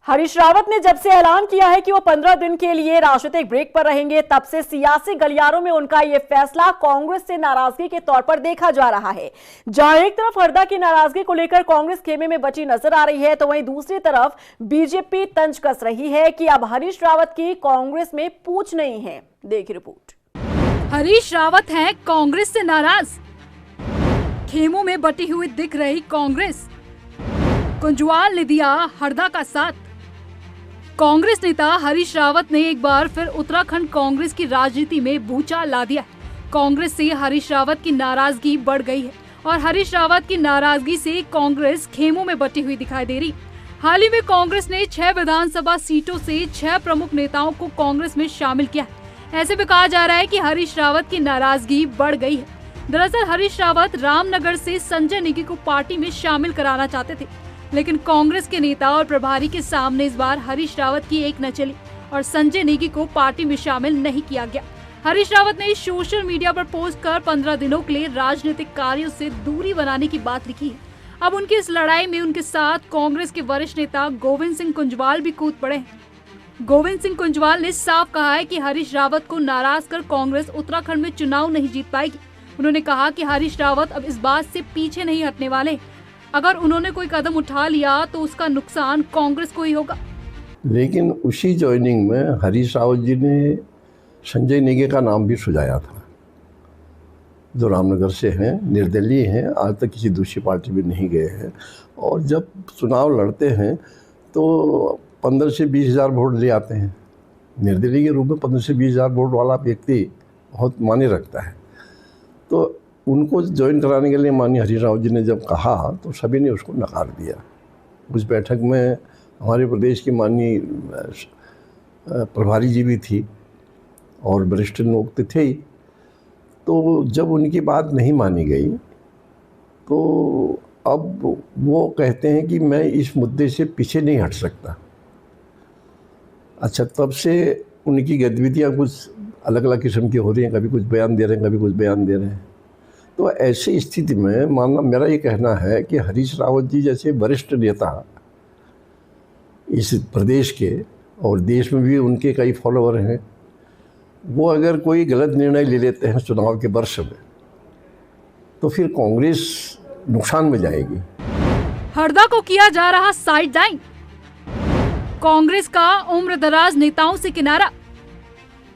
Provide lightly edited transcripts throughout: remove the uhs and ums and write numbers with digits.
हरीश रावत ने जब से ऐलान किया है कि वो 15 दिन के लिए राजनीतिक ब्रेक पर रहेंगे, तब से सियासी गलियारों में उनका ये फैसला कांग्रेस से नाराजगी के तौर पर देखा जा रहा है। जहां एक तरफ हरदा की नाराजगी को लेकर कांग्रेस खेमे में बची नजर आ रही है, तो वहीं दूसरी तरफ बीजेपी तंज कस रही है कि अब हरीश रावत की कांग्रेस में पूछ नहीं है। देखिए रिपोर्ट। हरीश रावत हैं कांग्रेस से नाराज, खेमों में बटी हुई दिख रही कांग्रेस। कुंजवाल ने दिया हरदा का साथ। कांग्रेस नेता हरीश रावत ने एक बार फिर उत्तराखंड कांग्रेस की राजनीति में भूचाल ला दिया। कांग्रेस से हरीश रावत की नाराजगी बढ़ गई है और हरीश रावत की नाराजगी से कांग्रेस खेमों में बटी हुई दिखाई दे रही। हाल ही में कांग्रेस ने 6 विधानसभा सीटों से 6 प्रमुख नेताओं को कांग्रेस में शामिल किया। ऐसे में कहा जा रहा है कि हरीश रावत की नाराजगी बढ़ गई है। दरअसल हरीश रावत रामनगर से संजय नेगी को पार्टी में शामिल कराना चाहते थे, लेकिन कांग्रेस के नेता और प्रभारी के सामने इस बार हरीश रावत की एक न चली और संजय नेगी को पार्टी में शामिल नहीं किया गया। हरीश रावत ने सोशल मीडिया पर पोस्ट कर 15 दिनों के लिए राजनीतिक कार्यों से दूरी बनाने की बात लिखी है। अब उनकी इस लड़ाई में उनके साथ कांग्रेस के वरिष्ठ नेता गोविंद सिंह कुंजवाल भी कूद पड़े हैं। गोविंद सिंह कुंजवाल ने साफ कहा है कि हरीश रावत को नाराज कर कांग्रेस उत्तराखंड में चुनाव नहीं जीत पाएगी। उन्होंने कहा कि हरीश रावत अब इस बात से पीछे नहीं हटने वाले। अगर उन्होंने कोई कदम उठा लिया तो उसका नुकसान कांग्रेस को ही होगा। लेकिन उसी ज्वाइनिंग में हरीश रावत जी ने संजय नेगी का नाम भी सुझाया था, जो रामनगर से हैं, निर्दलीय हैं, आज तक किसी दूसरी पार्टी में नहीं गए हैं। और जब चुनाव लड़ते हैं तो 15 से 20 हज़ार वोट ले आते हैं। निर्दलीय के रूप में 15 से 20 हज़ार वोट वाला व्यक्ति बहुत मायने रखता है। तो उनको ज्वाइन कराने के लिए माननीय हरीश रावत जी ने जब कहा तो सभी ने उसको नकार दिया। उस बैठक में हमारे प्रदेश की माननीय प्रभारी जी भी थी और वरिष्ठ लोग तो थे ही। तो जब उनकी बात नहीं मानी गई तो अब वो कहते हैं कि मैं इस मुद्दे से पीछे नहीं हट सकता। अच्छा, तब से उनकी गतिविधियाँ कुछ अलग अलग किस्म की हो रही हैं, कभी कुछ बयान दे रहे हैं, कभी कुछ बयान दे रहे हैं। तो ऐसी स्थिति में मानना मेरा ये कहना है कि हरीश रावत जी जैसे वरिष्ठ नेता इस प्रदेश के और देश में भी उनके कई फॉलोअर हैं, वो अगर कोई गलत निर्णय ले लेते हैं चुनाव के वर्ष में तो फिर कांग्रेस नुकसान में जाएगी। हरदा को किया जा रहा साइडलाइन, कांग्रेस का उम्रदराज नेताओं से किनारा।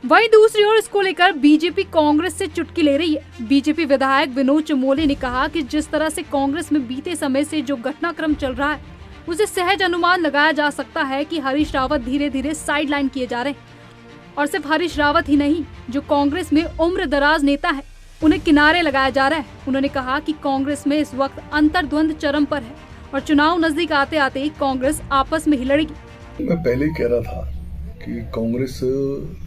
वहीं दूसरी ओर इसको लेकर बीजेपी कांग्रेस से चुटकी ले रही है। बीजेपी विधायक विनोद चमोली ने कहा कि जिस तरह से कांग्रेस में बीते समय से जो घटनाक्रम चल रहा है, उसे सहज अनुमान लगाया जा सकता है कि हरीश रावत धीरे धीरे साइडलाइन किए जा रहे हैं। और सिर्फ हरीश रावत ही नहीं, जो कांग्रेस में उम्रदराज नेता है, उन्हें किनारे लगाया जा रहा है। उन्होंने कहा कि कांग्रेस में इस वक्त अंतर्द्वंद चरम पर है और चुनाव नजदीक आते आते कांग्रेस आपस में ही लड़ेगी। मैं पहले ही कह रहा था कि कांग्रेस में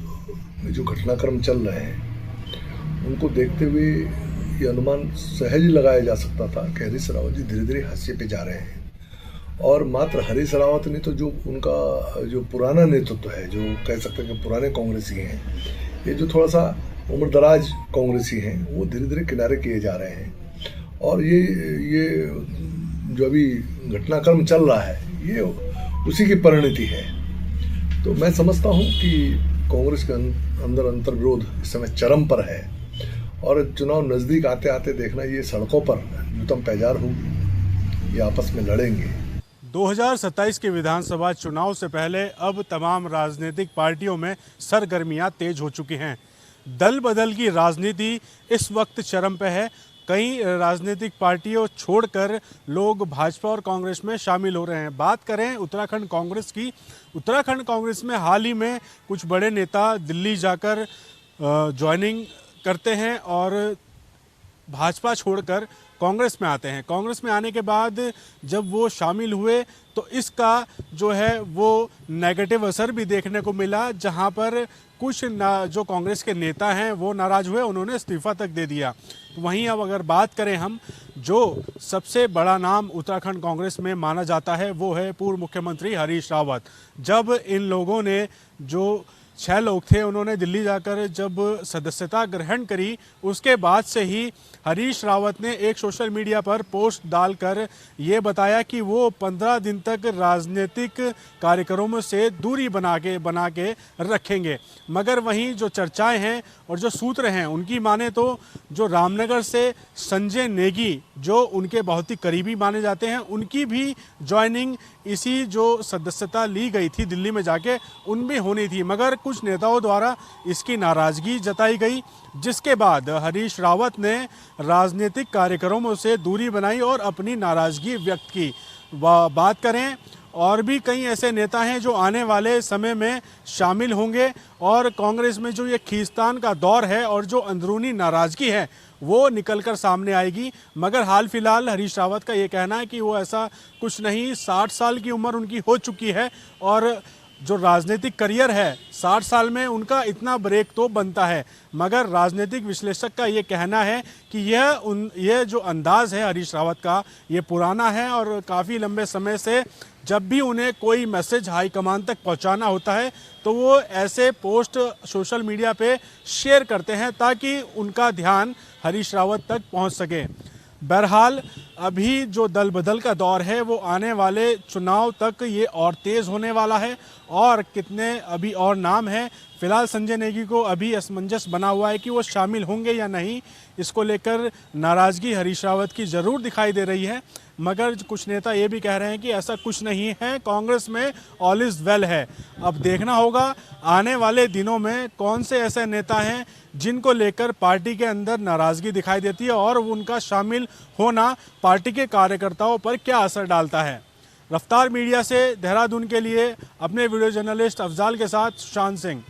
जो घटनाक्रम चल रहे हैं उनको देखते हुए ये अनुमान सहज लगाया जा सकता था कि हरीश रावत जी धीरे धीरे हाशिए पे जा रहे हैं। और मात्र हरीश रावत ने तो जो उनका जो पुराना नेतृत्व है, जो कह सकते हैं कि पुराने कांग्रेसी हैं, ये जो थोड़ा सा उम्रदराज कांग्रेसी हैं, वो धीरे धीरे किनारे किए जा रहे हैं। और ये जो अभी घटनाक्रम चल रहा है, ये उसी की परिणति है। तो मैं समझता हूँ कि कांग्रेस के अंदर अंतर्विरोध इस समय चरम पर है और चुनाव नजदीक आते आते देखना ये सड़कों पर न्यूनतम पैजार होगी, ये आपस में लड़ेंगे। 2027 के विधानसभा चुनाव से पहले अब तमाम राजनीतिक पार्टियों में सरगर्मियां तेज हो चुकी हैं। दल बदल की राजनीति इस वक्त चरम पे है। कई राजनीतिक पार्टियों छोड़कर लोग भाजपा और कांग्रेस में शामिल हो रहे हैं। बात करें उत्तराखंड कांग्रेस की, उत्तराखंड कांग्रेस में हाल ही में कुछ बड़े नेता दिल्ली जाकर ज्वाइनिंग करते हैं और भाजपा छोड़कर कांग्रेस में आते हैं। कांग्रेस में आने के बाद जब वो शामिल हुए तो इसका जो है वो नेगेटिव असर भी देखने को मिला, जहां पर कुछ जो कांग्रेस के नेता हैं वो नाराज हुए, उन्होंने इस्तीफा तक दे दिया। तो वहीं अब अगर बात करें हम, जो सबसे बड़ा नाम उत्तराखंड कांग्रेस में माना जाता है वो है पूर्व मुख्यमंत्री हरीश रावत। जब इन लोगों ने जो 6 लोग थे, उन्होंने दिल्ली जाकर जब सदस्यता ग्रहण करी, उसके बाद से ही हरीश रावत ने एक सोशल मीडिया पर पोस्ट डालकर ये बताया कि वो 15 दिन तक राजनीतिक कार्यक्रमों से दूरी बना के रखेंगे। मगर वहीं जो चर्चाएं हैं और जो सूत्र हैं, उनकी माने तो जो रामनगर से संजय नेगी, जो उनके बहुत ही करीबी माने जाते हैं, उनकी भी ज्वाइनिंग इसी जो सदस्यता ली गई थी दिल्ली में जाके, उनमें होनी थी। मगर कुछ नेताओं द्वारा इसकी नाराज़गी जताई गई, जिसके बाद हरीश रावत ने राजनीतिक कार्यक्रमों से दूरी बनाई और अपनी नाराज़गी व्यक्त की। बात करें, और भी कई ऐसे नेता हैं जो आने वाले समय में शामिल होंगे और कांग्रेस में जो ये खींचतान का दौर है और जो अंदरूनी नाराज़गी है वो निकलकर सामने आएगी। मगर हाल फिलहाल हरीश रावत का ये कहना है कि वो ऐसा कुछ नहीं, 60 साल की उम्र उनकी हो चुकी है और जो राजनीतिक करियर है 60 साल में उनका इतना ब्रेक तो बनता है। मगर राजनीतिक विश्लेषक का ये कहना है कि यह जो अंदाज़ है हरीश रावत का, ये पुराना है और काफ़ी लंबे समय से जब भी उन्हें कोई मैसेज हाईकमान तक पहुंचाना होता है तो वो ऐसे पोस्ट सोशल मीडिया पे शेयर करते हैं ताकि उनका ध्यान हरीश रावत तक पहुंच सके। बहरहाल अभी जो दल बदल का दौर है वो आने वाले चुनाव तक ये और तेज़ होने वाला है और कितने अभी और नाम हैं। फिलहाल संजय नेगी को अभी असमंजस बना हुआ है कि वो शामिल होंगे या नहीं। इसको लेकर नाराज़गी हरीश रावत की ज़रूर दिखाई दे रही है, मगर कुछ नेता ये भी कह रहे हैं कि ऐसा कुछ नहीं है, कांग्रेस में ऑल इज़ वेल है। अब देखना होगा आने वाले दिनों में कौन से ऐसे नेता हैं जिनको लेकर पार्टी के अंदर नाराज़गी दिखाई देती है और उनका शामिल होना पार्टी के कार्यकर्ताओं पर क्या असर डालता है। रफ्तार मीडिया से देहरादून के लिए अपने वीडियो जर्नलिस्ट अफजाल के साथ सुशांत सिंह।